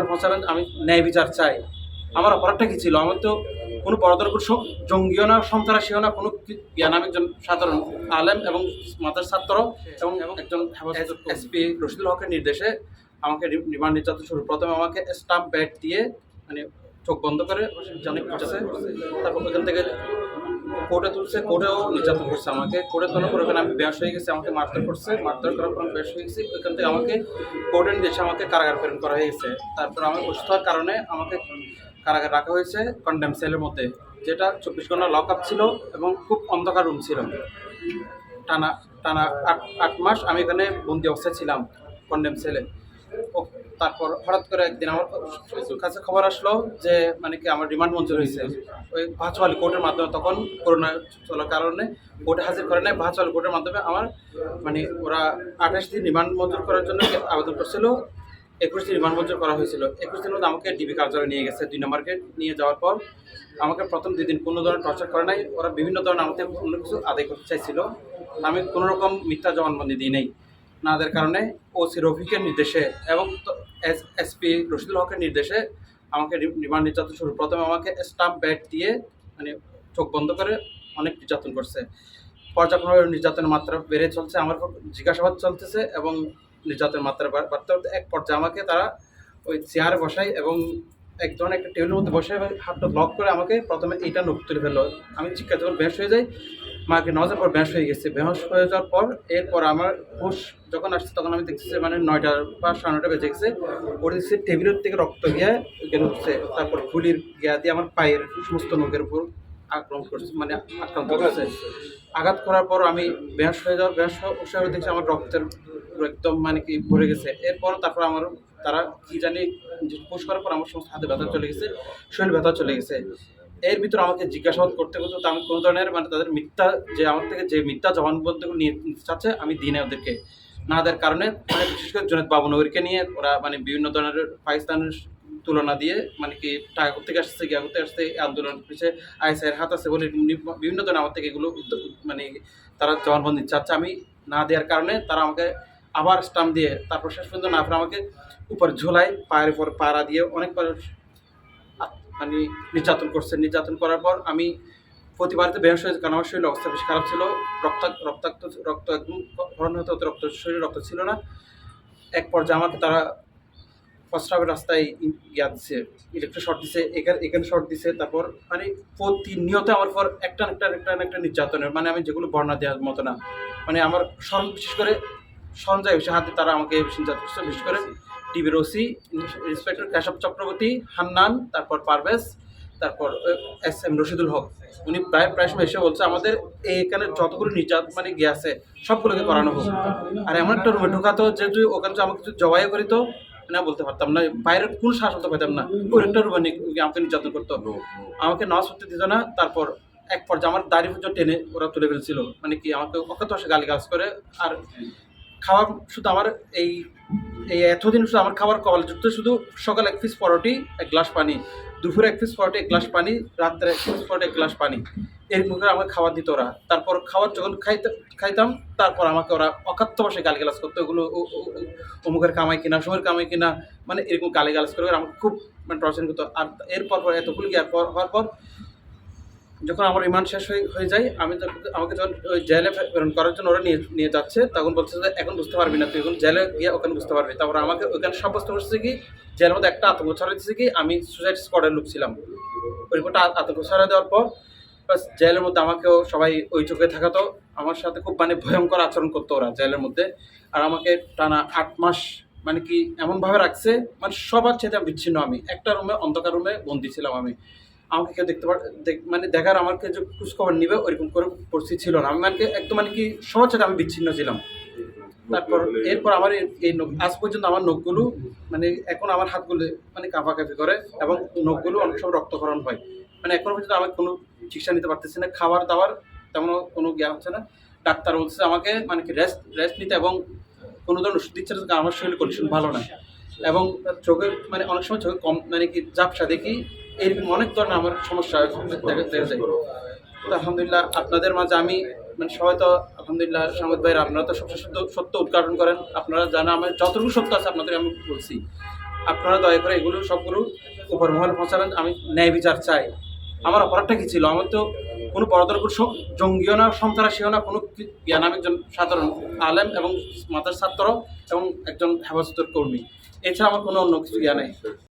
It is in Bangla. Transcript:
পৌঁছাবেন, আমি ন্যায় বিচার চাই। আমার অপরাধটা কি ছিল? আমার তো কোনো বড়দের উপর জঙ্গিও না, সন্ত্রাসীও না, কোনো জ্ঞান। আমি একজন সাধারণ আলেম এবং মাদ্রাসার ছাত্র এবং একজন এসপি রশিদুল হকের নির্দেশে আমাকে রিমান্ড নির্যাতন শুরু। প্রথমে আমাকে স্টাম্প ব্যাট দিয়ে মানে চোখ বন্ধ করে জানি করছে, তারপর ওইখান থেকে কোর্টে তুলছে, কোর্টেও নির্যাতন করছে আমাকে। কোর্টে তোলার পর ওখানে আমি বেয়াস হয়ে গেছি, আমাকে মারধর করছে, মারধর করার পর আমি বেয়াস হয়ে গেছি। ওইখান থেকে আমাকে কোর্টে নির্দেশে আমাকে কারাগার প্রেরণ করা হয়েছে। তারপর আমি অসুস্থ হওয়ার কারণে আমাকে কারাগার রাখা হয়েছে কন্ডেম সেলের মধ্যে, যেটা 24 ঘন্টা লক আপ ছিল এবং খুব অন্ধকার রুম ছিল। টানা টানা 8 মাস আমি এখানে বন্দি অবস্থায় ছিলাম কন্ডেম সেলে। ও তারপর হঠাৎ করে একদিন আমার কাছে খবর আসলো যে মানে কি আমার রিমান্ড মঞ্জুর হয়েছে ওই ভার্চুয়ালি কোর্টের মাধ্যমে। তখন করোনা চলার কারণে কোর্টে হাজির করে নেয়, ভার্চুয়াল কোর্টের মাধ্যমে আমার মানে ওরা 28 দিন রিমান্ড মঞ্জুর করার জন্য আবেদন করছিল। 21 দিন রিমান্ড মঞ্জুর করা হয়েছিল। 21 দিনের মধ্যে আমাকে ডিবি কার্যালয়ে নিয়ে গেছে। 2 নম্বরকে নিয়ে যাওয়ার পর আমাকে প্রথম 2 দিন কোনো ধরনের টর্চার করে নাই। ওরা বিভিন্ন ধরনের আমাদের অন্য কিছু আদায় করতে চাইছিল। আমি কোনো রকম মিথ্যা জবানবন্দি দিই নাই। না দেওয়ার কারণে ওসি রফিকের নির্দেশে এবং এসপি রশিদুল হকের নির্দেশে আমাকে রিমান্ড নির্যাতন শুরু। প্রথমে আমাকে স্টাম্প ব্যাট দিয়ে মানে চোখ বন্ধ করে অনেক নির্যাতন করছে। পর্যায়ক্রমে নির্যাতনের মাত্রা বেড়ে চলছে, আমার জিজ্ঞাসাবাদ চলতেছে এবং নির্যাতনের মাত্রা বাড়তে বাড়তে এক পর্যায়ে আমাকে তারা ওই চেয়ারে বসায় এবং এক ধরনের একটা টেবিলের মধ্যে বসে হাতটা লক করে আমাকে প্রথমে এইটা নখ তুলে ফেললো। আমি চিৎকার যখন বেহোশ হয়ে যাই, মাকে নামাজের পর বেহোশ হয়ে গেছে। বেহোশ হয়ে যাওয়ার পর এরপর আমার হুশ যখন আসছে তখন আমি দেখছি মানে 9টা বা 9:30 বেজে গেছে। ওটা দেখছি টেবিলের থেকে রক্ত গিয়ে এখানে উঠছে, তারপর গুলির গিয়া দিয়ে আমার পায়ের সমস্ত নখের উপর আক্রমণ করছে, মানে আক্রান্ত করছে। আঘাত করার পর আমি বেহোশ হয়ে দেখছি আমার রক্তের একদম মানে কি ভরে গেছে। এরপর তারপর আমার তারা কি জানি পুশ করার পর আমার সমস্ত হাতে ব্যথা চলে গেছে, শরীর ব্যথা চলে গেছে। এর ভিতরে আমাকে জিজ্ঞাসাবাদ করতে করতে আমি কোনো ধরনের মানে তাদের মিথ্যা যে আমার থেকে যে মিথ্যা জবানবন্দি নিয়ে চাচ্ছে আমি দিই না ওদেরকে। না দেওয়ার কারণে মানে বিশেষ করে জুনেদ বাবুনগরকে নিয়ে ওরা মানে বিভিন্ন ধরনের পাকিস্তানের তুলনা দিয়ে মানে কি টাকা করতে আসছে, গিয়া করতে আসছে, আন্দোলন পিছিয়ে আইএসআইয়ের হাত আছে বলে বিভিন্ন ধরনের আমার থেকে এগুলো মানে তারা জবানবন্দি চাচ্ছে। আমি না দেওয়ার কারণে তারা আমাকে আবার স্টাম্প দিয়ে তারপর শেষ পর্যন্ত না আমাকে উপর ঝোলাই, পায়ের উপর পাড়া দিয়ে অনেকবার মানে নির্যাতন করছে। নির্যাতন করার পর আমি প্রতিবারতে বেহোশ হয়েছে, কারণ আমার শরীরের অবস্থা বেশি খারাপ ছিল। রক্ত একদম ভরণ হতে হতে শরীরে রক্ত ছিল না। এক পর্যায়ে আমাকে তারা প্রস্রাবের রাস্তায় ইয়া দিচ্ছে, ইলেকট্রিক শর্ট দিছে, এখানে শর্ট দিছে। তারপর মানে প্রতিনিয়ত আমার পর একটা নির্যাতনের মানে আমি যেগুলো বর্ণনা দেওয়ার মতো না। মানে আমার বিশেষ করে সঞ্জয় বেশি হাতে তারা আমাকে বেশি নির্যাতন করছে। বিশেষ করে টিভির ওসি ইন্সপেক্টর কেশব চক্রবর্তী, হান্নান, তারপর পারভেজ, তারপর SM রশিদুল হক। উনি প্রায় সময় এসে বলছে আমাদের এখানে যতগুলো নির্যাতন মানে গিয়ে সবগুলোকে করানো হোক। আর এমন একটা রুমে ঢোকাতো যেহেতু ওখানে আমার কিছু জবাইও করিত না, বলতে পারতাম না, বাইরের কোনো শ্বাস হতে পারতাম না। ওই একটা রুমে আমাকে নির্যাতন করতো, আমাকে নামাজ পড়তে দিত না। তারপর এক পর্যায়ে আমার দাড়ি পর্যন্ত টেনে ওরা তুলে ফেলছিল, মানে কি আমাকে অকথ্য ভাষায় গালিগালাজ করে। আর খাওয়ার শুধু আমার এই এতদিন শুধু আমার খাবার কপালে যুক্ত শুধু সকালে 1 পিস পরোটি 1 গ্লাস পানি, দুপুরে 1 পিস পরোটি 1 গ্লাস পানি, রাত্রে 1 পিস পরোটি 1 গ্লাস পানি, এরকম করে আমাকে খাবার দিত ওরা। তারপর খাবার যখন খাইতাম তারপর আমাকে ওরা অকাথ্য ভাষায় গালিগালাজ করতো, ওগুলো অমুকের কামাই কিনা, সময়ের কামাই কিনা, মানে এরকম গালিগালাজ করে আমাকে খুব মানে টর্চার করতো। আর এরপর এতগুলো গিয়ে হওয়ার পর যখন আমার রিমান্ড শেষ হয়ে যায়, আমাকে যখন ওই জেলে প্রেরণ করার জন্য ওরা নিয়ে যাচ্ছে, তখন বলছে যে এখন বুঝতে পারবি না, তুই এখন জেলে গিয়ে ওখানে বুঝতে পারবি। তারপর আমাকে ওইখানে সাব্যস্ত করছে কি জেলের মধ্যে একটা আতঙ্ক ছড়াই দিচ্ছে কি আমি সুসাইড স্কোয়াডের লোক ছিলাম। ওই রিপোর্টটা আতঙ্ক ছড়াই দেওয়ার পর বাস জেলের মধ্যে আমাকেও সবাই ওই চোখে থাকাতো, আমার সাথে খুব মানে ভয়ঙ্কর আচরণ করতো ওরা জেলের মধ্যে। আর আমাকে টানা 8 মাস মানে কি এমনভাবে রাখছে মানে সবার চেয়ে বিচ্ছিন্ন। আমি একটা রুমে অন্ধকার রুমে বন্দি ছিলাম। আমাকে কেউ মানে দেখার আমার যে খোঁজখবর নিবে ওইরকম করে পরিস্থিতি ছিল না। আমি মানে একদম মানে কি সবার সাথে আমি বিচ্ছিন্ন ছিলাম। তারপর এরপর আমার এই আজ পর্যন্ত আমার নখগুলো মানে এখন আমার হাতগুলো মানে কাঁপাকাঁপি করে এবং নখগুলো অনেক সময় রক্তক্ষরণ হয়। মানে এখনো পর্যন্ত আমি কোনো চিকিৎসা নিতে পারতেছি না, খাবার দাবার তেমন কোনো জ্ঞান হচ্ছে না। ডাক্তার বলছে আমাকে মানে কি রেস্ট নিতে এবং কোনো ধরনের ওষুধ দিচ্ছে না, আমার শরীরের কন্ডিশন ভালো না। এবং চোখে মানে অনেক সময় চোখে কম মানে কি ঝাপসা দেখি, এরকম অনেক ধরনের আমার সমস্যা দেখা যায়। তো আলহামদুলিল্লাহ আপনাদের মাঝে আমি মানে সবাই তো আলহামদুলিল্লাহ সামদ ভাইয়ের আপনারা তো সবচেয়ে সত্য উদ্ঘাটন করেন, আপনারা জানা আমার যতটুকু সত্য আছে আপনাদের আমি বলছি। আপনারা দয়া করে এগুলো সবগুলো উপর মহলে পৌঁছাবেন। আমি ন্যায় বিচার চাই। আমার অপরাধটা কি ছিল? আমার তো কোনো বড়দের উপর জঙ্গিও না, সন্ত্রাসীও না, কোনো জ্ঞান, আমি একজন সাধারণ আলেম এবং মাদ্রাসার ছাত্র এবং একজন হেফাজতের কর্মী। এছাড়া আমার কোনো অন্য কিছু জ্ঞান নেই।